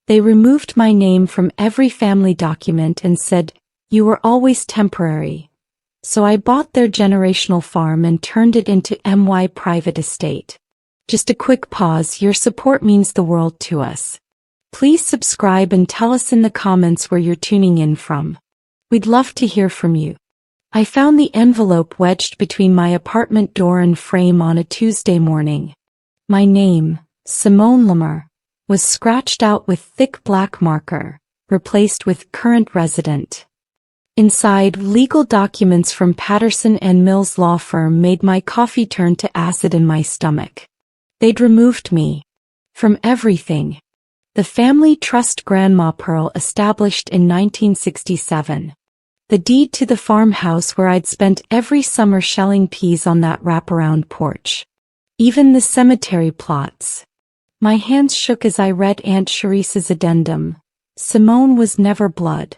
They removed my name from every family document and said, "You were always temporary." So I bought their generational farm and turned it into my private estate. Just a quick pause, your support means the world to us. Please subscribe and tell us in the comments where you're tuning in from. We'd love to hear from you. I found the envelope wedged between my apartment door and frame on a Tuesday morning. My name, Simone Lamar, was scratched out with thick black marker, replaced with current resident. Inside, legal documents from Patterson and Mills law firm made my coffee turn to acid in my stomach. They'd removed me from everything. The family trust Grandma Pearl established in 1967. The deed to the farmhouse where I'd spent every summer shelling peas on that wraparound porch. Even the cemetery plots. My hands shook as I read Aunt Cherise's addendum. Simone was never blood.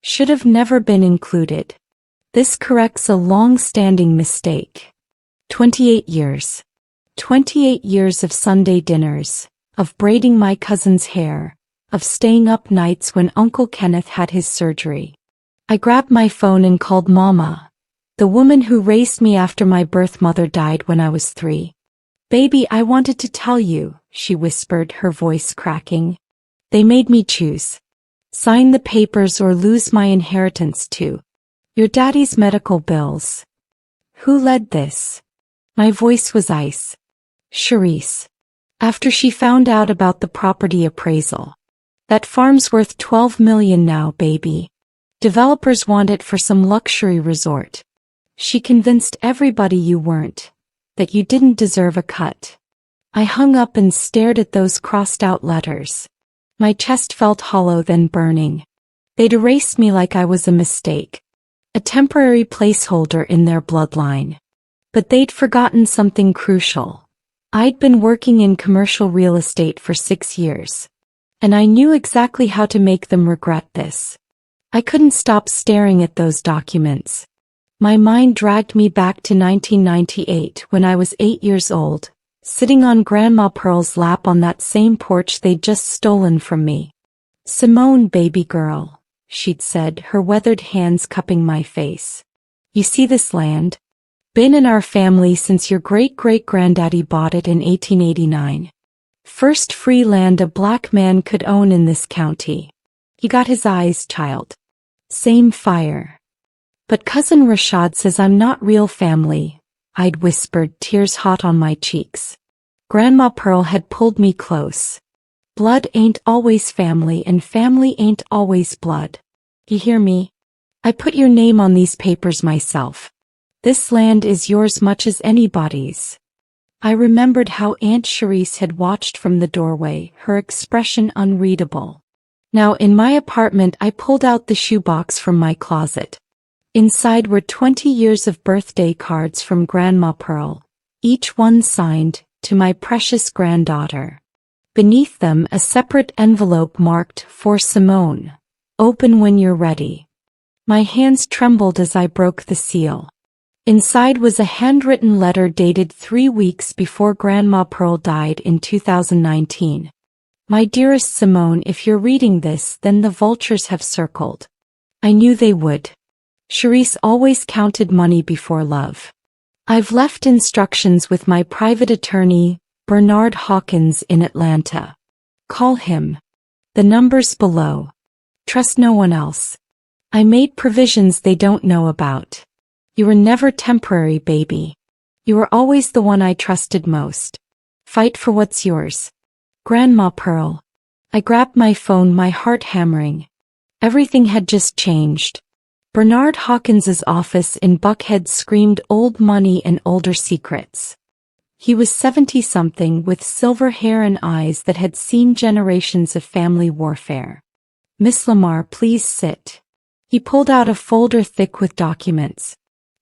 Should have never been included. This corrects a long-standing mistake. 28 years. 28 years of Sunday dinners, of braiding my cousin's hair, of staying up nights when Uncle Kenneth had his surgery. I grabbed my phone and called Mama, the woman who raised me after my birth mother died when I was 3. "Baby, I wanted to tell you," she whispered, her voice cracking. "They made me choose. Sign the papers or lose my inheritance too. Your daddy's medical bills." Who led this? My voice was ice. Cherise. After she found out about the property appraisal. "That farm's worth $12 million now, baby. Developers want it for some luxury resort. She convinced everybody you weren't. That you didn't deserve a cut." I hung up and stared at those crossed-out letters. My chest felt hollow then burning. They'd erased me like I was a mistake. A temporary placeholder in their bloodline. But they'd forgotten something crucial. I'd been working in commercial real estate for 6 years. And I knew exactly how to make them regret this. I couldn't stop staring at those documents. My mind dragged me back to 1998 when I was 8 years old, sitting on Grandma Pearl's lap on that same porch they'd just stolen from me. "Simone, baby girl," she'd said, her weathered hands cupping my face. "You see this land? Been in our family since your great-great-granddaddy bought it in 1889. First free land a black man could own in this county. He got his eyes, child. Same fire. But Cousin Rashad says I'm not real family," I'd whispered, tears hot on my cheeks. Grandma Pearl had pulled me close. "Blood ain't always family and family ain't always blood. You hear me? I put your name on these papers myself. This land is yours much as anybody's." I remembered how Aunt Cherise had watched from the doorway, her expression unreadable. Now in my apartment I pulled out the shoebox from my closet. Inside were 20 years of birthday cards from Grandma Pearl, each one signed, "To my precious granddaughter." Beneath them a separate envelope marked, "For Simone. Open when you're ready." My hands trembled as I broke the seal. Inside was a handwritten letter dated 3 weeks before Grandma Pearl died in 2019. "My dearest Simone, if you're reading this, then the vultures have circled. I knew they would. Cherise always counted money before love. I've left instructions with my private attorney, Bernard Hawkins in Atlanta. Call him. The number's below. Trust no one else. I made provisions they don't know about. You were never temporary, baby. You were always the one I trusted most. Fight for what's yours. Grandma Pearl." I grabbed my phone, my heart hammering. Everything had just changed. Bernard Hawkins's office in Buckhead screamed old money and older secrets. He was 70-something with silver hair and eyes that had seen generations of family warfare. "Miss Lamar, please sit." He pulled out a folder thick with documents.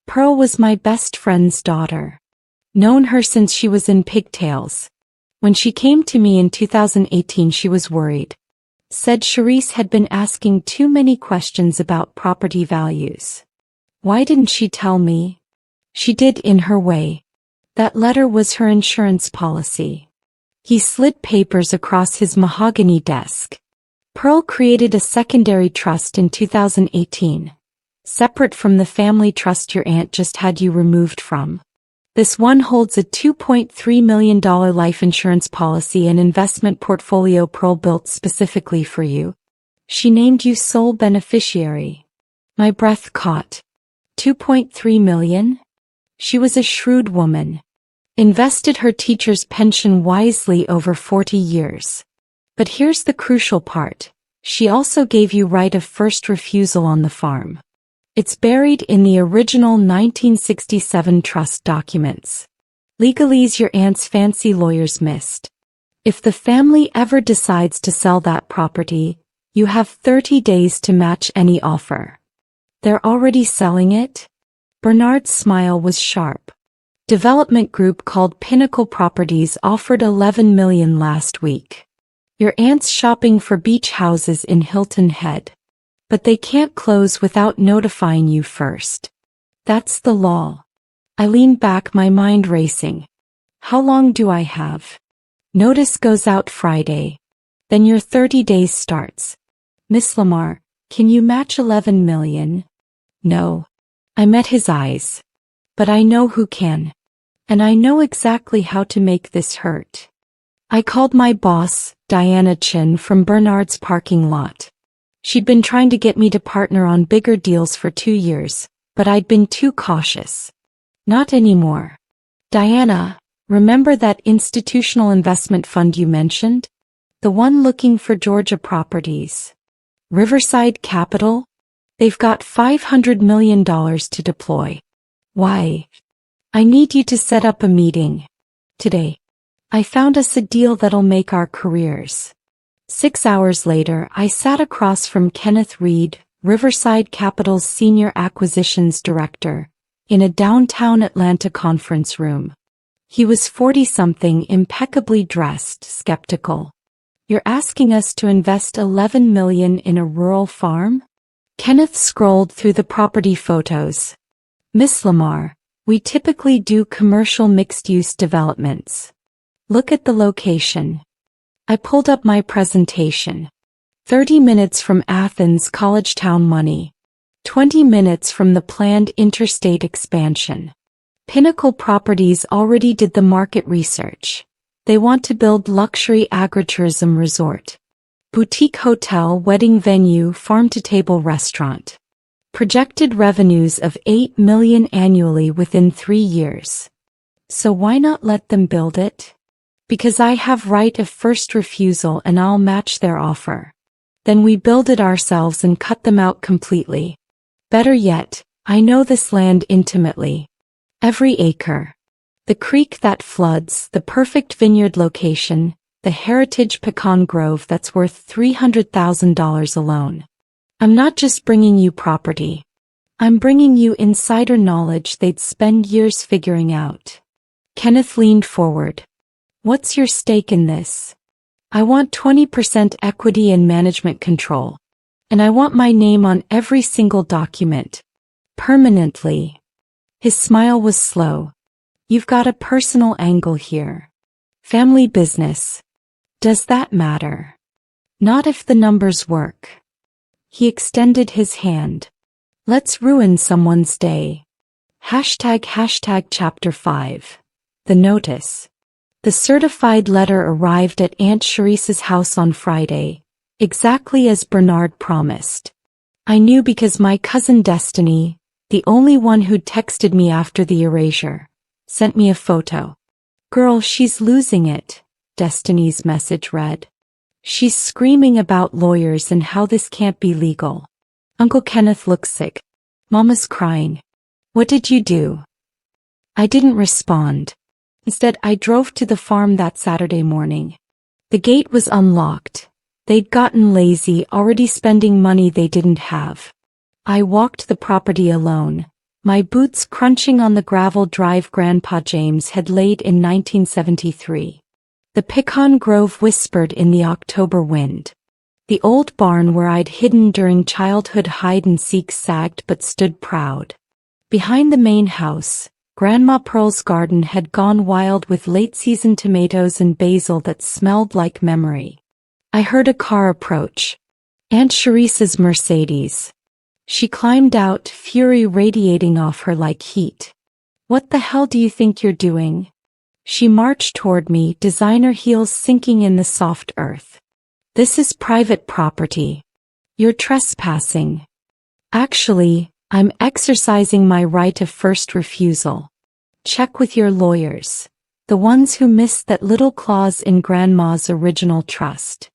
"Pearl was my best friend's daughter. Known her since she was in pigtails. When she came to me in 2018 she was worried. Said Cherise had been asking too many questions about property values. Why didn't she tell me? She did in her way. That letter was her insurance policy." He slid papers across his mahogany desk. Pearl created a secondary trust in 2018, separate from the family trust your aunt just had you removed from. This one holds a $2.3 million life insurance policy and investment portfolio Pearl built specifically for you. She named you sole beneficiary. My breath caught. 2.3 million? She was a shrewd woman. Invested her teacher's pension wisely over 40 years. But here's the crucial part. She also gave you right of first refusal on the farm. It's buried in the original 1967 trust documents. Legalese your aunt's fancy lawyers missed. If the family ever decides to sell that property, you have 30 days to match any offer. They're already selling it? Bernard's smile was sharp. Development group called Pinnacle Properties offered $11 million last week. Your aunt's shopping for beach houses in Hilton Head. But they can't close without notifying you first. That's the law. I leaned back, my mind racing. How long do I have? Notice goes out Friday. Then your 30 days starts. Miss Lamar, can you match 11 million? No. I met his eyes. But I know who can. And I know exactly how to make this hurt. I called my boss, Diana Chin from Bernard's parking lot. She'd been trying to get me to partner on bigger deals for 2 years, but I'd been too cautious. Not anymore. Diana, remember that institutional investment fund you mentioned? The one looking for Georgia properties. Riverside Capital? They've got $500 million to deploy. Why? I need you to set up a meeting. Today. I found us a deal that'll make our careers. 6 hours later, I sat across from Kenneth Reed, Riverside Capital's Senior Acquisitions Director, in a downtown Atlanta conference room. He was 40-something, impeccably dressed, skeptical. You're asking us to invest $11 million in a rural farm? Kenneth scrolled through the property photos. Miss Lamar, we typically do commercial mixed-use developments. Look at the location. I pulled up my presentation. 30 minutes from Athens College Town money. 20 minutes from the planned interstate expansion. Pinnacle Properties already did the market research. They want to build luxury agritourism resort. Boutique hotel, wedding venue, farm-to-table restaurant. Projected revenues of $8 million annually within 3 years. So why not let them build it? Because I have right of first refusal and I'll match their offer. Then we build it ourselves and cut them out completely. Better yet, I know this land intimately. Every acre. The creek that floods, the perfect vineyard location, the heritage pecan grove that's worth $300,000 alone. I'm not just bringing you property. I'm bringing you insider knowledge they'd spend years figuring out. Kenneth leaned forward. What's your stake in this? I want 20% equity and management control. And I want my name on every single document. Permanently. His smile was slow. You've got a personal angle here. Family business. Does that matter? Not if the numbers work. He extended his hand. Let's ruin someone's day. ## Chapter 5. The notice. The certified letter arrived at Aunt Sharice's house on Friday, exactly as Bernard promised. I knew because my cousin Destiny, the only one who'd texted me after the erasure, sent me a photo. Girl, she's losing it, Destiny's message read. She's screaming about lawyers and how this can't be legal. Uncle Kenneth looks sick. Mama's crying. What did you do? I didn't respond. Instead, I drove to the farm that Saturday morning. The gate was unlocked. They'd gotten lazy, already spending money they didn't have. I walked the property alone, my boots crunching on the gravel drive Grandpa James had laid in 1973. The pecan grove whispered in the October wind. The old barn where I'd hidden during childhood hide-and-seek sagged but stood proud. Behind the main house, Grandma Pearl's garden had gone wild with late-season tomatoes and basil that smelled like memory. I heard a car approach, Aunt Sharice's Mercedes. She climbed out, fury radiating off her like heat. What the hell do you think you're doing? She marched toward me, designer heels sinking in the soft earth. This is private property. You're trespassing. Actually, I'm exercising my right of first refusal. Check with your lawyers. The ones who missed that little clause in Grandma's original trust.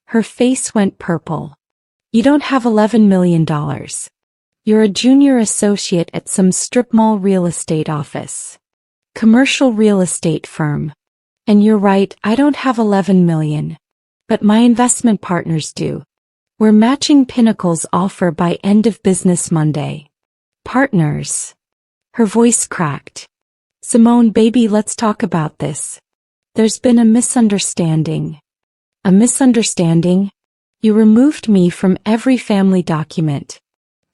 Her face went purple. You don't have $11 million. You're a junior associate at some strip mall real estate office. Commercial real estate firm. And you're right, I don't have 11 million. But my investment partners do. We're matching Pinnacle's offer by end of business Monday. Partners. Her voice cracked. Simone, baby, let's talk about this. There's been a misunderstanding. A misunderstanding? You removed me from every family document.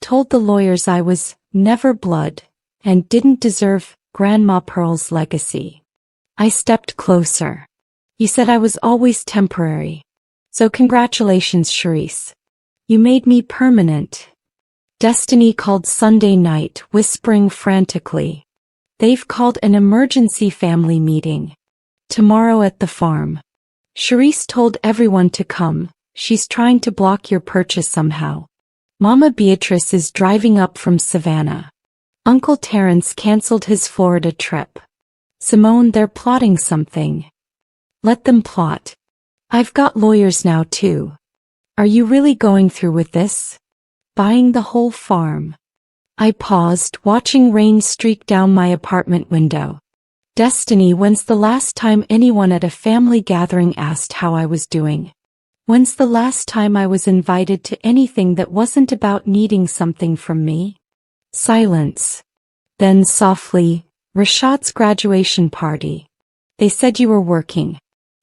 Told the lawyers I was never blood and didn't deserve Grandma Pearl's legacy. I stepped closer. You said I was always temporary. So congratulations, Sharice. You made me permanent. Destiny called Sunday night, whispering frantically. They've called an emergency family meeting. Tomorrow at the farm. Sharice told everyone to come. She's trying to block your purchase somehow. Mama Beatrice is driving up from Savannah. Uncle Terrence canceled his Florida trip. Simone, they're plotting something. Let them plot. I've got lawyers now too. Are you really going through with this? Buying the whole farm? I paused, watching rain streak down my apartment window. Destiny, when's the last time anyone at a family gathering asked how I was doing? When's the last time I was invited to anything that wasn't about needing something from me? Silence. Then softly, Rashad's graduation party. They said you were working.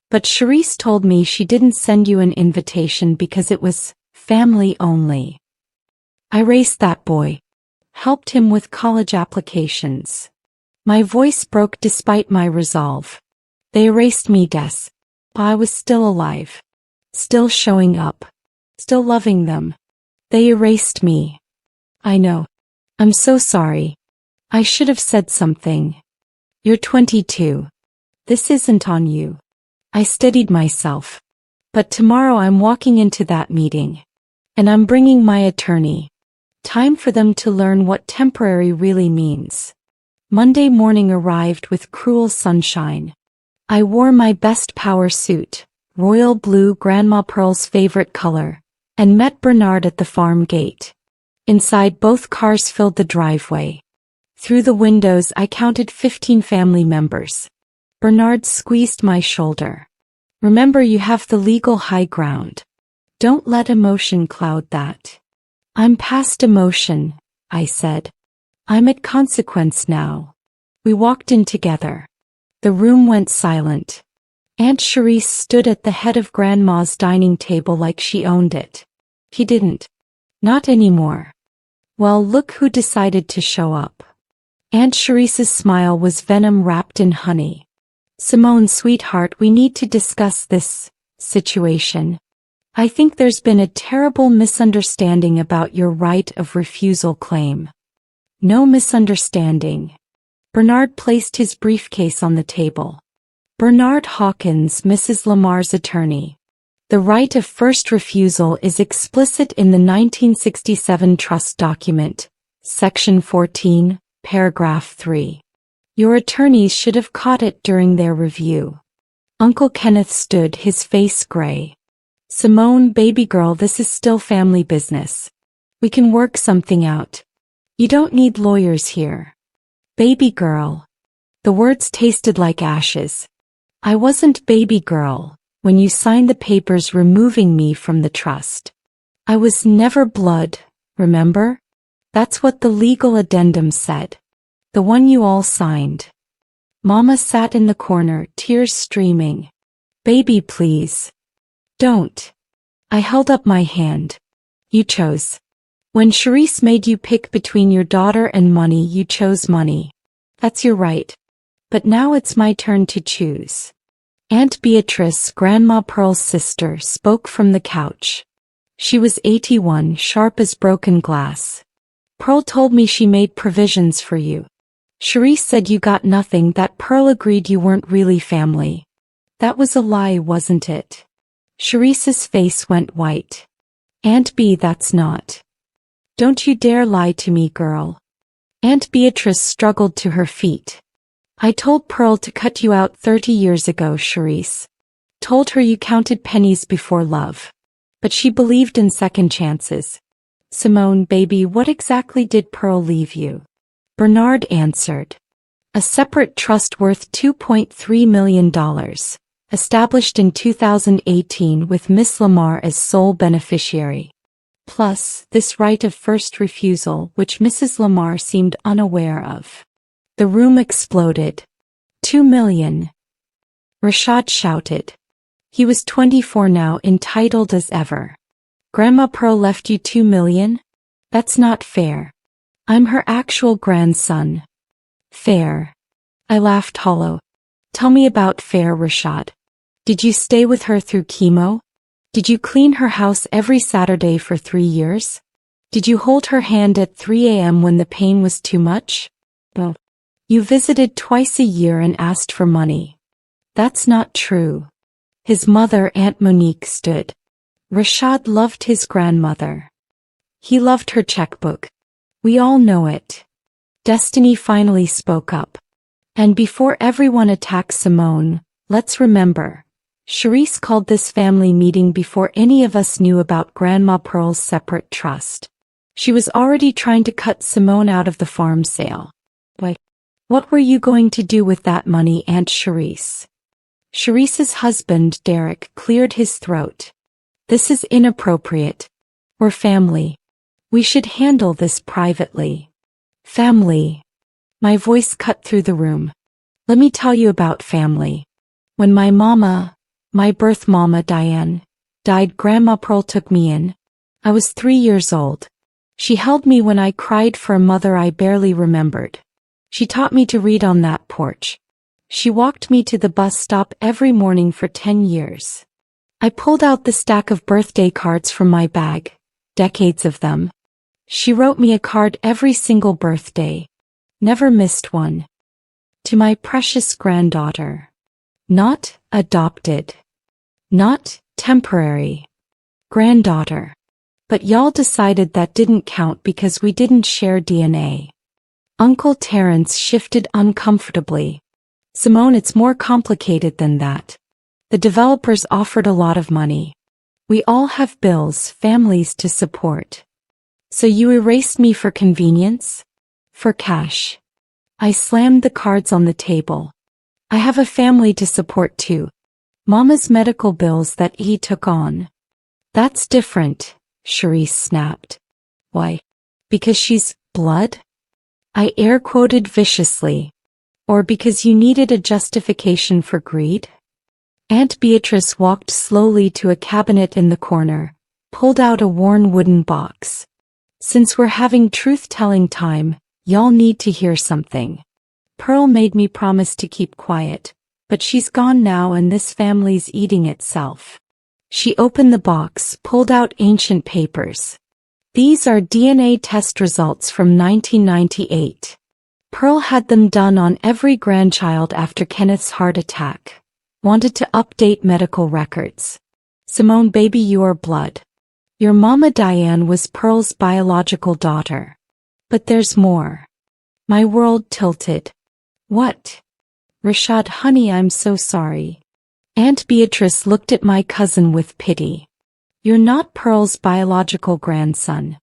But Sharice told me she didn't send you an invitation because it was family only. I raced that boy. Helped him with college applications. My voice broke despite my resolve. They erased me, Des. But I was still alive. Still showing up. Still loving them. They erased me. I know. I'm so sorry. I should have said something. You're 22. This isn't on you. I steadied myself. But tomorrow I'm walking into that meeting. And I'm bringing my attorney. Time for them to learn what temporary really means. Monday morning arrived with cruel sunshine. I wore my best power suit, royal blue, Grandma Pearl's favorite color, and met Bernard at the farm gate. Inside, both cars filled the driveway. Through the windows I counted 15 family members. Bernard squeezed my shoulder. Remember, you have the legal high ground. Don't let emotion cloud that. I'm past emotion, I said. I'm at consequence now. We walked in together. The room went silent. Aunt Sharice stood at the head of Grandma's dining table like she owned it. He didn't. Not anymore. Well, look who decided to show up. Aunt Sharice's smile was venom wrapped in honey. Simone, sweetheart, we need to discuss this situation. I think there's been a terrible misunderstanding about your right of refusal claim. No misunderstanding. Bernard placed his briefcase on the table. Bernard Hawkins, Mrs. Lamar's attorney. The right of first refusal is explicit in the 1967 trust document, Section 14, Paragraph 3. Your attorneys should have caught it during their review. Uncle Kenneth stood, his face gray. Simone, baby girl, this is still family business. We can work something out. You don't need lawyers here. Baby girl. The words tasted like ashes. I wasn't baby girl when you signed the papers removing me from the trust. I was never blood, remember? That's what the legal addendum said. The one you all signed. Mama sat in the corner, tears streaming. Baby, please. Don't. I held up my hand. You chose. When Sharice made you pick between your daughter and money, you chose money. That's your right. But now it's my turn to choose. Aunt Beatrice, Grandma Pearl's sister, spoke from the couch. She was 81, sharp as broken glass. Pearl told me she made provisions for you. Charisse said you got nothing, that Pearl agreed you weren't really family. That was a lie, wasn't it? Charisse's face went white. Aunt B, that's not. Don't you dare lie to me, girl. Aunt Beatrice struggled to her feet. I told Pearl to cut you out 30 years ago, Charisse. Told her you counted pennies before love. But she believed in second chances. Simone, baby, what exactly did Pearl leave you? Bernard answered. A separate trust worth $2.3 million, established in 2018 with Miss Lamar as sole beneficiary. Plus, this right of first refusal, which Mrs. Lamar seemed unaware of. The room exploded. 2 million. Rashad shouted. He was 24 now, entitled as ever. Grandma Pearl left you 2 million? That's not fair. I'm her actual grandson. Fair. I laughed hollow. Tell me about fair, Rashad. Did you stay with her through chemo? Did you clean her house every Saturday for 3 years? Did you hold her hand at 3 a.m. when the pain was too much? Oh. You visited twice a year and asked for money. That's not true. His mother, Aunt Monique, stood. Rashad loved his grandmother. He loved her checkbook. We all know it. Destiny finally spoke up. And before everyone attacks Simone, let's remember, Charisse called this family meeting before any of us knew about Grandma Pearl's separate trust. She was already trying to cut Simone out of the farm sale. What were you going to do with that money, Aunt Charisse? Charisse's husband, Derek, cleared his throat. This is inappropriate. We're family. We should handle this privately. Family. My voice cut through the room. Let me tell you about family. When my mama, my birth mama Diane, died, Grandma Pearl took me in. I was 3 years old. She held me when I cried for a mother I barely remembered. She taught me to read on that porch. She walked me to the bus stop every morning for 10 years. I pulled out the stack of birthday cards from my bag, decades of them. She wrote me a card every single birthday. Never missed one. To my precious granddaughter. Not adopted. Not temporary. Granddaughter. But y'all decided that didn't count because we didn't share DNA. Uncle Terrence shifted uncomfortably. Simone, it's more complicated than that. The developers offered a lot of money. We all have bills, families to support. So you erased me for convenience? For cash. I slammed the cards on the table. I have a family to support too. Mama's medical bills that he took on. That's different, Charisse snapped. Why? Because she's blood? I air quoted viciously. Or because you needed a justification for greed? Aunt Beatrice walked slowly to a cabinet in the corner, pulled out a worn wooden box. Since we're having truth-telling time, y'all need to hear something. Pearl made me promise to keep quiet, but she's gone now and this family's eating itself. She opened the box, pulled out ancient papers. These are DNA test results from 1998. Pearl had them done on every grandchild after Kenneth's heart attack. Wanted to update medical records. Simone, baby, you are blood. Your mama Diane was Pearl's biological daughter. But there's more. My world tilted. What? Rashad, honey, I'm so sorry. Aunt Beatrice looked at my cousin with pity. You're not Pearl's biological grandson.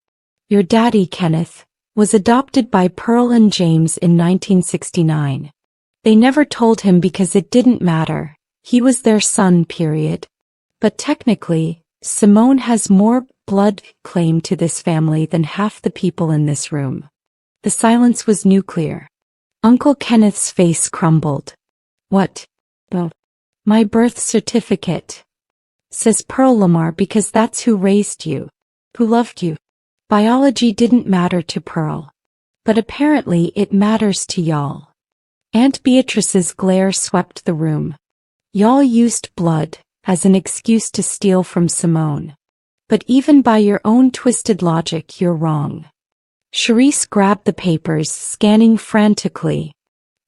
Your daddy, Kenneth, was adopted by Pearl and James in 1969. They never told him because it didn't matter. He was their son, period. But technically, Simone has more blood claim to this family than half the people in this room. The silence was nuclear. Uncle Kenneth's face crumbled. What? Oh, my birth certificate. Says Pearl Lamar because that's who raised you. Who loved you. Biology didn't matter to Pearl. But apparently it matters to y'all. Aunt Beatrice's glare swept the room. Y'all used blood as an excuse to steal from Simone. But even by your own twisted logic, you're wrong. Charisse grabbed the papers, scanning frantically.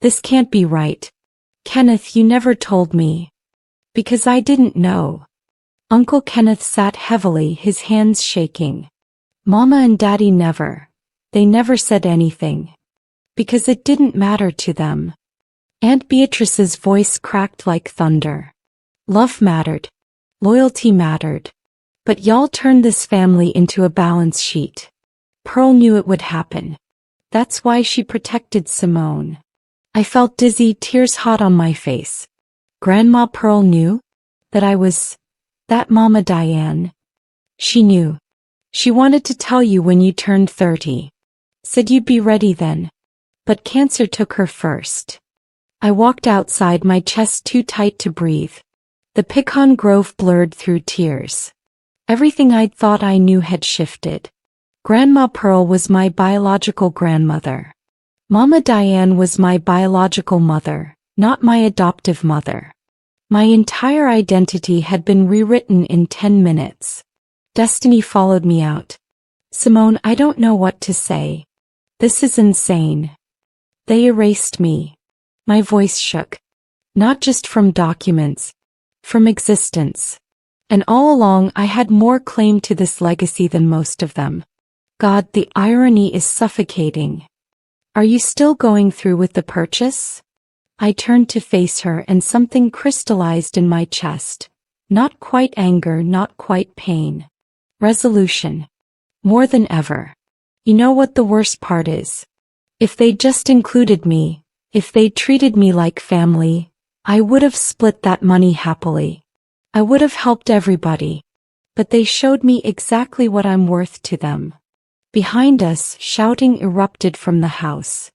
This can't be right. Kenneth, you never told me. Because I didn't know. Uncle Kenneth sat heavily, his hands shaking. Mama and Daddy never. They never said anything. Because it didn't matter to them. Aunt Beatrice's voice cracked like thunder. Love mattered. Loyalty mattered. But y'all turned this family into a balance sheet. Pearl knew it would happen. That's why she protected Simone. I felt dizzy, tears hot on my face. Grandma Pearl knew that I was that Mama Diane. She knew. She wanted to tell you when you turned 30. Said you'd be ready then. But cancer took her first. I walked outside, my chest too tight to breathe. The pecan grove blurred through tears. Everything I'd thought I knew had shifted. Grandma Pearl was my biological grandmother. Mama Diane was my biological mother, not my adoptive mother. My entire identity had been rewritten in 10 minutes. Destiny followed me out. Simone, I don't know what to say. This is insane. They erased me. My voice shook. Not just from documents. From existence. And all along I had more claim to this legacy than most of them. God, the irony is suffocating. Are you still going through with the purchase? I turned to face her and something crystallized in my chest. Not quite anger, not quite pain. Resolution. More than ever. You know what the worst part is? If they just included me, if they treated me like family, I would have split that money happily. I would have helped everybody. But they showed me exactly what I'm worth to them. Behind us, shouting erupted from the house.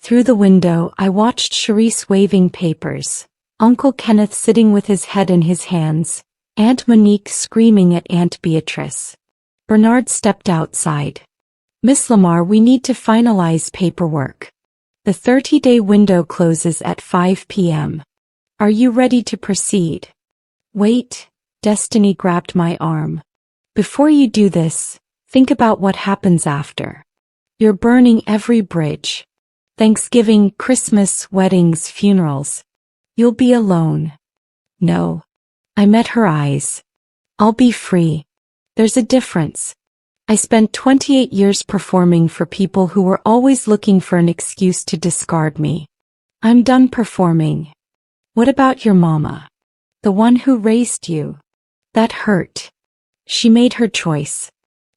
Through the window, I watched Charisse waving papers, Uncle Kenneth sitting with his head in his hands, Aunt Monique screaming at Aunt Beatrice. Bernard stepped outside. Miss Lamar, we need to finalize paperwork. The 30-day window closes at 5 p.m. Are you ready to proceed? Wait, Destiny grabbed my arm. Before you do this, think about what happens after. You're burning every bridge. Thanksgiving, Christmas, weddings, funerals. You'll be alone. No. I met her eyes. I'll be free. There's a difference. I spent 28 years performing for people who were always looking for an excuse to discard me. I'm done performing. What about your mama? The one who raised you. That hurt. She made her choice.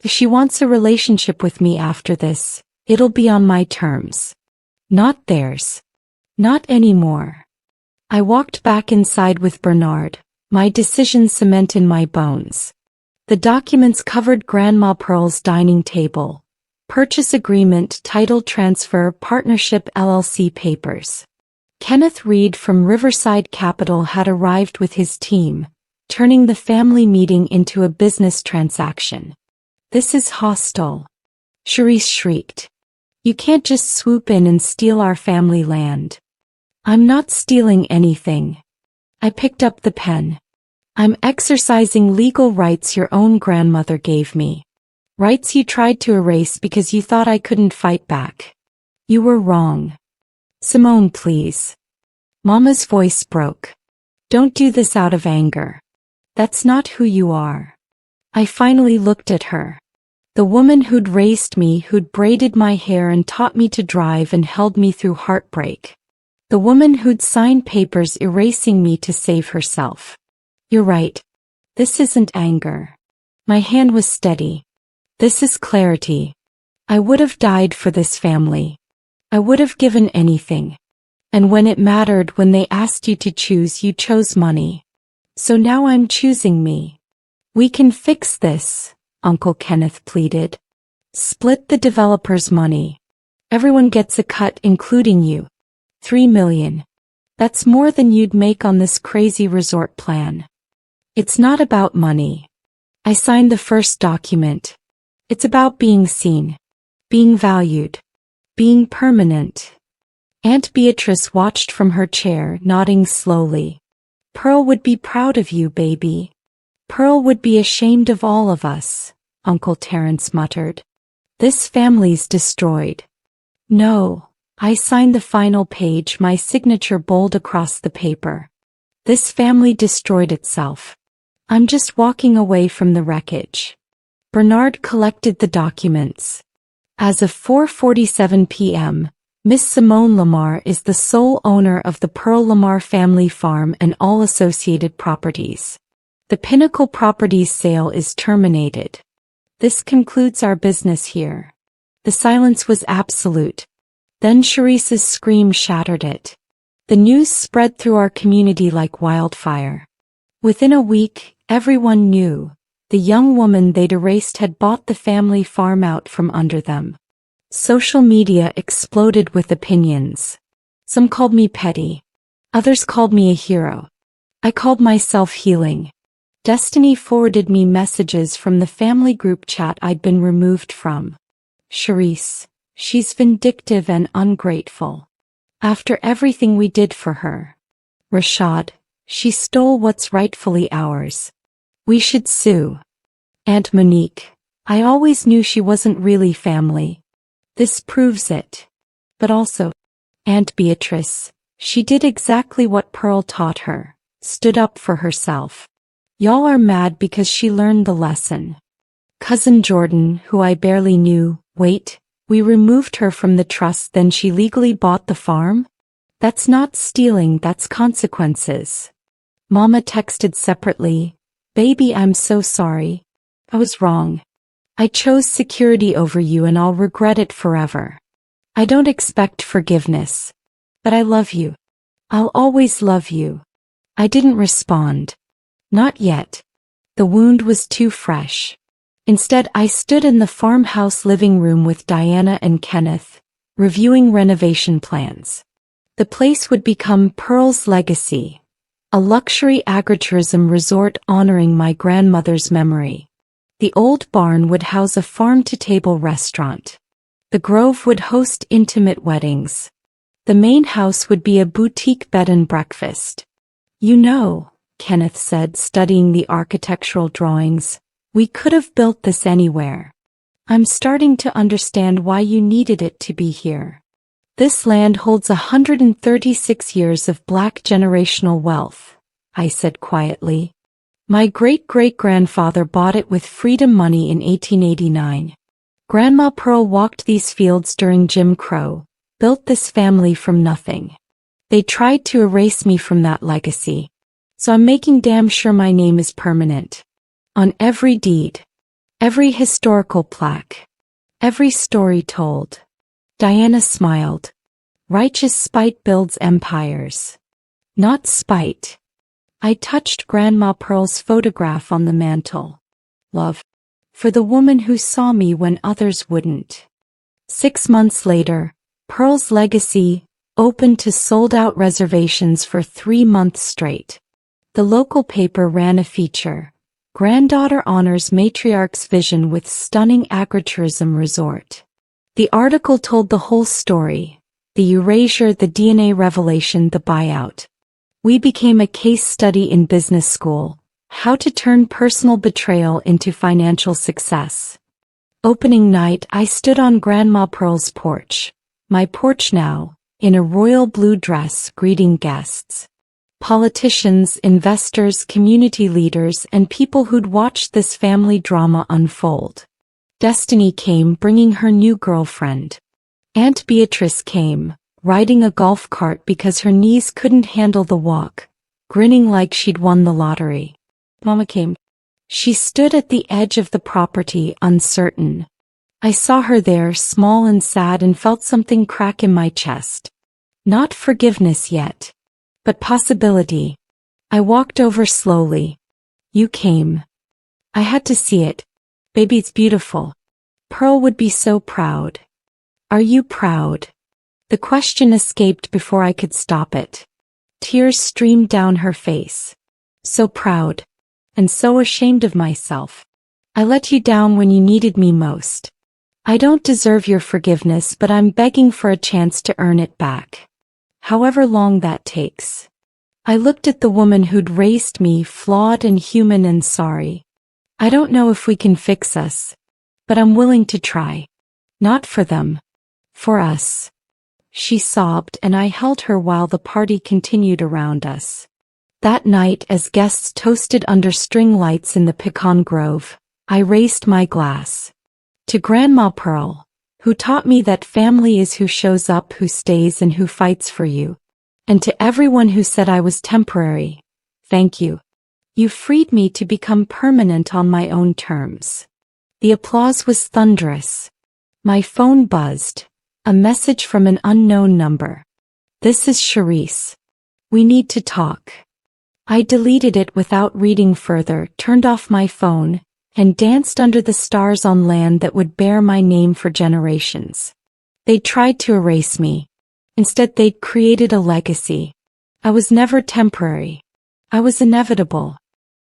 If she wants a relationship with me after this, it'll be on my terms. Not theirs. Not anymore. I walked back inside with Bernard, my decision cement in my bones. The documents covered Grandma Pearl's dining table, purchase agreement, title transfer, partnership, LLC papers. Kenneth Reed from Riverside Capital had arrived with his team, turning the family meeting into a business transaction. This is hostile. Charisse shrieked. You can't just swoop in and steal our family land. I'm not stealing anything. I picked up the pen. I'm exercising legal rights your own grandmother gave me. Rights you tried to erase because you thought I couldn't fight back. You were wrong. Simone, please. Mama's voice broke. Don't do this out of anger. That's not who you are. I finally looked at her. The woman who'd raised me, who'd braided my hair and taught me to drive and held me through heartbreak. The woman who'd signed papers erasing me to save herself. You're right. This isn't anger. My hand was steady. This is clarity. I would have died for this family. I would have given anything. And when it mattered, when they asked you to choose, you chose money. So now I'm choosing me. We can fix this, Uncle Kenneth pleaded. Split the developer's money. Everyone gets a cut, including you. 3 million. That's more than you'd make on this crazy resort plan. It's not about money. I signed the first document. It's about being seen. Being valued. Being permanent. Aunt Beatrice watched from her chair, nodding slowly. Pearl would be proud of you, baby. Pearl would be ashamed of all of us, Uncle Terence muttered. This family's destroyed. No, I signed the final page, my signature bold across the paper. This family destroyed itself. I'm just walking away from the wreckage. Bernard collected the documents. As of 4:47 p.m., Miss Simone Lamar is the sole owner of the Pearl Lamar family farm and all associated properties. The Pinnacle Properties sale is terminated. This concludes our business here. The silence was absolute. Then Charisse's scream shattered it. The news spread through our community like wildfire. Within a week, everyone knew. The young woman they'd erased had bought the family farm out from under them. Social media exploded with opinions. Some called me petty. Others called me a hero. I called myself healing. Destiny forwarded me messages from the family group chat I'd been removed from. Charisse, she's vindictive and ungrateful. After everything we did for her. Rashad, she stole what's rightfully ours. We should sue. Aunt Monique, I always knew she wasn't really family. This proves it. But also, Aunt Beatrice, she did exactly what Pearl taught her, stood up for herself. Y'all are mad because she learned the lesson. Cousin Jordan, who I barely knew, wait, we removed her from the trust, then she legally bought the farm? That's not stealing, that's consequences. Mama texted separately, baby, I'm so sorry. I was wrong. I chose security over you and I'll regret it forever. I don't expect forgiveness. But I love you. I'll always love you. I didn't respond. Not yet. The wound was too fresh. Instead, I stood in the farmhouse living room with Diana and Kenneth, reviewing renovation plans. The place would become Pearl's legacy, a luxury agritourism resort honoring my grandmother's memory. The old barn would house a farm-to-table restaurant. The Grove would host intimate weddings. The main house would be a boutique bed and breakfast. You know, Kenneth said, studying the architectural drawings, we could have built this anywhere. I'm starting to understand why you needed it to be here. This land holds 136 years of Black generational wealth, I said quietly. My great-great-grandfather bought it with freedom money in 1889. Grandma Pearl walked these fields during Jim Crow, built this family from nothing. They tried to erase me from that legacy. So I'm making damn sure my name is permanent. On every deed. Every historical plaque. Every story told. Diana smiled. Righteous spite builds empires. Not spite. I touched Grandma Pearl's photograph on the mantel. Love. For the woman who saw me when others wouldn't. 6 months later, Pearl's legacy opened to sold-out reservations for 3 months straight. The local paper ran a feature. Granddaughter honors matriarch's vision with stunning agritourism resort. The article told the whole story. The erasure, the DNA revelation, the buyout. We became a case study in business school, how to turn personal betrayal into financial success. Opening night, I stood on Grandma Pearl's porch, my porch now, in a royal blue dress, greeting guests. Politicians, investors, community leaders, and people who'd watched this family drama unfold. Destiny came bringing her new girlfriend. Aunt Beatrice came, riding a golf cart because her knees couldn't handle the walk, grinning like she'd won the lottery. Mama came. She stood at the edge of the property, uncertain. I saw her there, small and sad, and felt something crack in my chest. Not forgiveness yet, but possibility. I walked over slowly. You came. I had to see it. Baby, it's beautiful. Pearl would be so proud. Are you proud? The question escaped before I could stop it. Tears streamed down her face. So proud. And so ashamed of myself. I let you down when you needed me most. I don't deserve your forgiveness, but I'm begging for a chance to earn it back. However long that takes. I looked at the woman who'd raised me, flawed and human and sorry. I don't know if we can fix us, but I'm willing to try. Not for them. For us. She sobbed, and I held her while the party continued around us. That night, as guests toasted under string lights in the pecan grove, I raised my glass. To Grandma Pearl, who taught me that family is who shows up, who stays, and who fights for you. And to everyone who said I was temporary, thank you. You freed me to become permanent on my own terms. The applause was thunderous. My phone buzzed. A message from an unknown number. This is Charisse. We need to talk. I deleted it without reading further, turned off my phone, and danced under the stars on land that would bear my name for generations. They tried to erase me. Instead, they'd created a legacy. I was never temporary. I was inevitable.